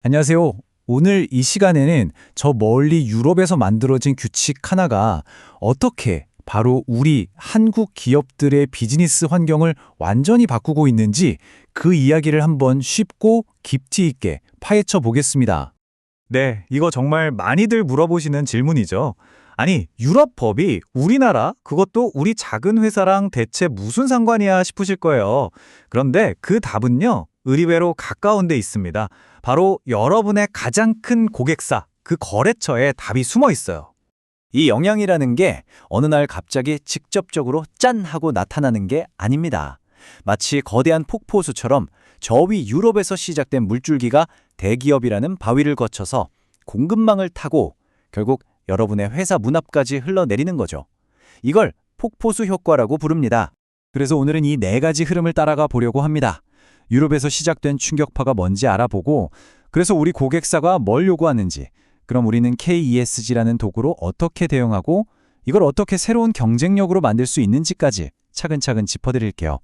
안녕하세요. 오늘 이 시간에는 저 멀리 유럽에서 만들어진 규칙 하나가 어떻게 바로 우리 한국 기업들의 비즈니스 환경을 완전히 바꾸고 있는지 그 이야기를 한번 쉽고 깊이 있게 파헤쳐 보겠습니다. 네, 이거 정말 많이들 물어보시는 질문이죠. 아니, 유럽 법이 우리나라, 그것도 우리 작은 회사랑 대체 무슨 상관이야 싶으실 거예요. 그런데 그 답은요, 의리외로 가까운 데 있습니다. 바로 여러분의 가장 큰 고객사, 그 거래처에 답이 숨어 있어요. 이 영향이라는 게 어느 날 갑자기 직접적으로 짠 하고 나타나는 게 아닙니다. 마치 거대한 폭포수처럼 저 위 유럽에서 시작된 물줄기가 대기업이라는 바위를 거쳐서 공급망을 타고 결국 여러분의 회사 문 앞까지 흘러내리는 거죠. 이걸 폭포수 효과라고 부릅니다. 그래서 오늘은 이 네 가지 흐름을 따라가 보려고 합니다. 유럽에서 시작된 충격파가 뭔지 알아보고, 그래서 우리 고객사가 뭘 요구하는지, 그럼 우리는 KESG라는 도구로 어떻게 대응하고 이걸 어떻게 새로운 경쟁력으로 만들 수 있는지까지 차근차근 짚어드릴게요.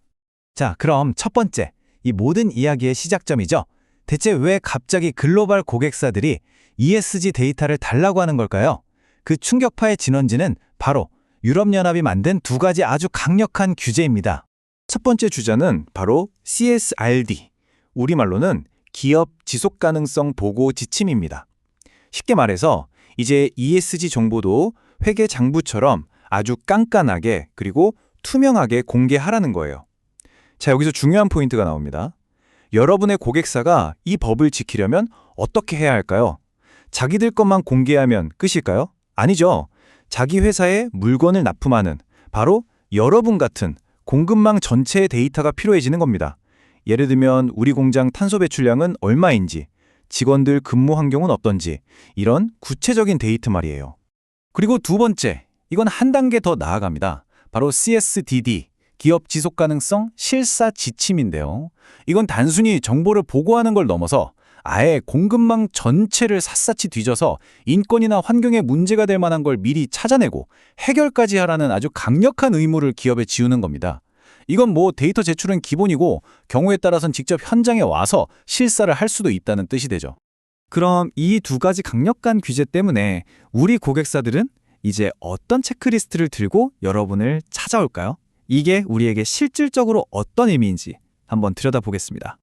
자, 그럼 첫 번째, 이 모든 이야기의 시작점이죠. 대체 왜 갑자기 글로벌 고객사들이 ESG 데이터를 달라고 하는 걸까요? 그 충격파의 진원지는 바로 유럽연합이 만든 두 가지 아주 강력한 규제입니다. 첫 번째 주자는 바로 CSRD, 우리말로는 기업 지속가능성 보고 지침입니다. 쉽게 말해서 이제 ESG 정보도 회계 장부처럼 아주 깐깐하게 그리고 투명하게 공개하라는 거예요. 자, 여기서 중요한 포인트가 나옵니다. 여러분의 고객사가 이 법을 지키려면 어떻게 해야 할까요? 자기들 것만 공개하면 끝일까요? 아니죠. 자기 회사에 물건을 납품하는 바로 여러분 같은 공급망 전체의 데이터가 필요해지는 겁니다. 예를 들면 우리 공장 탄소 배출량은 얼마인지, 직원들 근무 환경은 어떤지, 이런 구체적인 데이터 말이에요. 그리고 두 번째, 이건 한 단계 더 나아갑니다. 바로 CSDD, 기업 지속가능성 실사 지침인데요. 이건 단순히 정보를 보고하는 걸 넘어서 아예 공급망 전체를 샅샅이 뒤져서 인권이나 환경에 문제가 될 만한 걸 미리 찾아내고 해결까지 하라는 아주 강력한 의무를 기업에 지우는 겁니다. 이건 뭐 데이터 제출은 기본이고 경우에 따라선 직접 현장에 와서 실사를 할 수도 있다는 뜻이 되죠. 그럼 이 두 가지 강력한 규제 때문에 우리 고객사들은 이제 어떤 체크리스트를 들고 여러분을 찾아올까요? 이게 우리에게 실질적으로 어떤 의미인지 한번 들여다보겠습니다.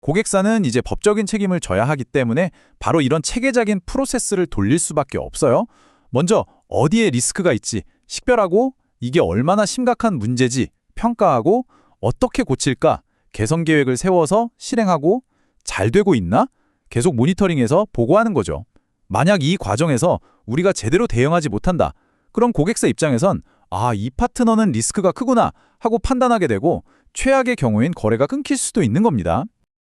고객사는 이제 법적인 책임을 져야 하기 때문에 바로 이런 체계적인 프로세스를 돌릴 수밖에 없어요. 먼저 어디에 리스크가 있지 식별하고 이게 얼마나 심각한 문제지 평가하고 어떻게 고칠까 개선 계획을 세워서 실행하고 잘 되고 있나 계속 모니터링해서 보고하는 거죠. 만약 이 과정에서 우리가 제대로 대응하지 못한다. 그럼 고객사 입장에선 이 파트너는 리스크가 크구나 하고 판단하게 되고 최악의 경우엔 거래가 끊길 수도 있는 겁니다.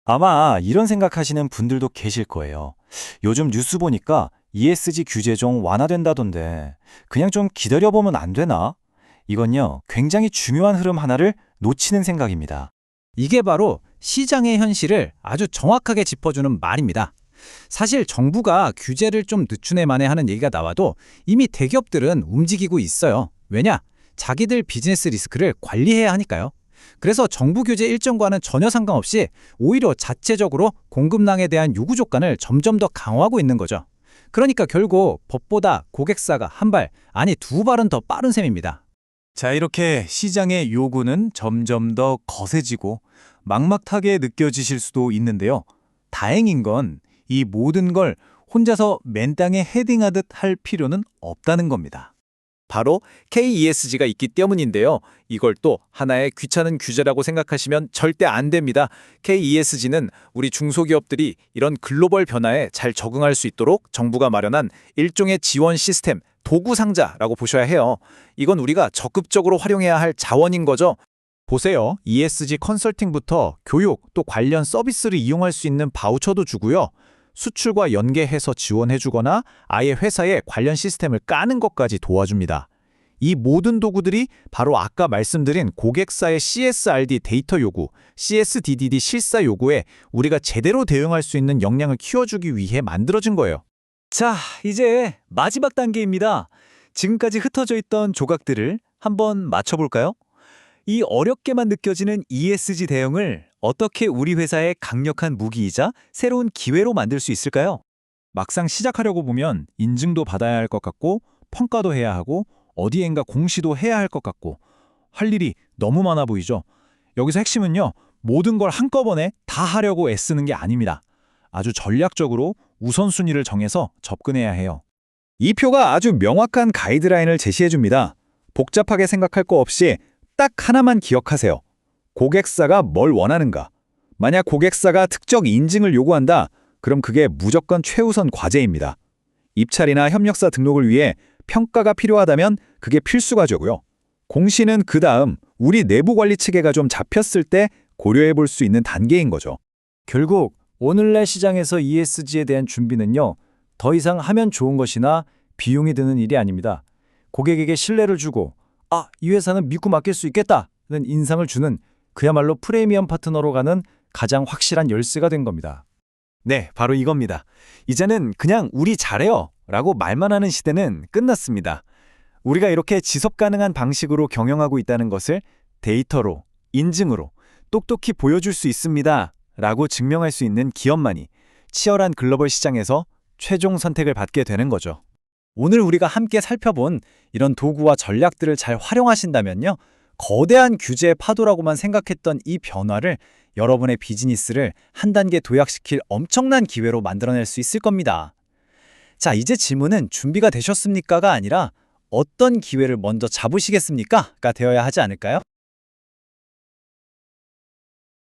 아마 이런 생각하시는 분들도 계실 거예요. 요즘 뉴스 보니까 ESG 규제 좀 완화된다던데 그냥 좀 기다려보면 안 되나? 이건요, 굉장히 중요한 흐름 하나를 놓치는 생각입니다. 이게 바로 시장의 현실을 아주 정확하게 짚어주는 말입니다. 사실 정부가 규제를 좀 늦추네 만에 하는 얘기가 나와도 이미 대기업들은 움직이고 있어요. 왜냐? 자기들 비즈니스 리스크를 관리해야 하니까요. 그래서 정부 규제 일정과는 전혀 상관없이 오히려 자체적으로 공급망에 대한 요구 조건을 점점 더 강화하고 있는 거죠. 그러니까 결국 법보다 고객사가 한 발, 아니 두 발은 더 빠른 셈입니다. 자, 이렇게 시장의 요구는 점점 더 거세지고 막막하게 느껴지실 수도 있는데요. 다행인 건 이 모든 걸 혼자서 맨땅에 헤딩하듯 할 필요는 없다는 겁니다. 바로 KESG가 있기 때문인데요. 이걸 또 하나의 귀찮은 규제라고 생각하시면 절대 안 됩니다. KESG는 우리 중소기업들이 이런 글로벌 변화에 잘 적응할 수 있도록 정부가 마련한 일종의 지원 시스템, 도구 상자라고 보셔야 해요. 이건 우리가 적극적으로 활용해야 할 자원인 거죠. 보세요. ESG 컨설팅부터 교육 또 관련 서비스를 이용할 수 있는 바우처도 주고요. 수출과 연계해서 지원해주거나 아예 회사에 관련 시스템을 까는 것까지 도와줍니다. 이 모든 도구들이 바로 아까 말씀드린 고객사의 CSRD 데이터 요구, CSDDD 실사 요구에 우리가 제대로 대응할 수 있는 역량을 키워주기 위해 만들어진 거예요. 자, 이제 마지막 단계입니다. 지금까지 흩어져 있던 조각들을 한번 맞춰볼까요? 이 어렵게만 느껴지는 ESG 대응을 어떻게 우리 회사의 강력한 무기이자 새로운 기회로 만들 수 있을까요? 막상 시작하려고 보면 인증도 받아야 할 것 같고 평가도 해야 하고 어디엔가 공시도 해야 할 것 같고 할 일이 너무 많아 보이죠. 여기서 핵심은요. 모든 걸 한꺼번에 다 하려고 애쓰는 게 아닙니다. 아주 전략적으로 우선순위를 정해서 접근해야 해요. 이 표가 아주 명확한 가이드라인을 제시해 줍니다. 복잡하게 생각할 거 없이 딱 하나만 기억하세요. 고객사가 뭘 원하는가? 만약 고객사가 특정 인증을 요구한다, 그럼 그게 무조건 최우선 과제입니다. 입찰이나 협력사 등록을 위해 평가가 필요하다면 그게 필수 과제고요. 공시는 그 다음 우리 내부 관리 체계가 좀 잡혔을 때 고려해 볼 수 있는 단계인 거죠. 결국 오늘날 시장에서 ESG에 대한 준비는요. 더 이상 하면 좋은 것이나 비용이 드는 일이 아닙니다. 고객에게 신뢰를 주고 이 회사는 믿고 맡길 수 있겠다는 인상을 주는 그야말로 프리미엄 파트너로 가는 가장 확실한 열쇠가 된 겁니다. 네, 바로 이겁니다. 이제는 그냥 우리 잘해요 라고 말만 하는 시대는 끝났습니다. 우리가 이렇게 지속 가능한 방식으로 경영하고 있다는 것을 데이터로, 인증으로 똑똑히 보여줄 수 있습니다 라고 증명할 수 있는 기업만이 치열한 글로벌 시장에서 최종 선택을 받게 되는 거죠. 오늘 우리가 함께 살펴본 이런 도구와 전략들을 잘 활용하신다면요. 거대한 규제의 파도라고만 생각했던 이 변화를 여러분의 비즈니스를 한 단계 도약시킬 엄청난 기회로 만들어낼 수 있을 겁니다. 자, 이제 질문은 준비가 되셨습니까가 아니라 어떤 기회를 먼저 잡으시겠습니까?가 되어야 하지 않을까요?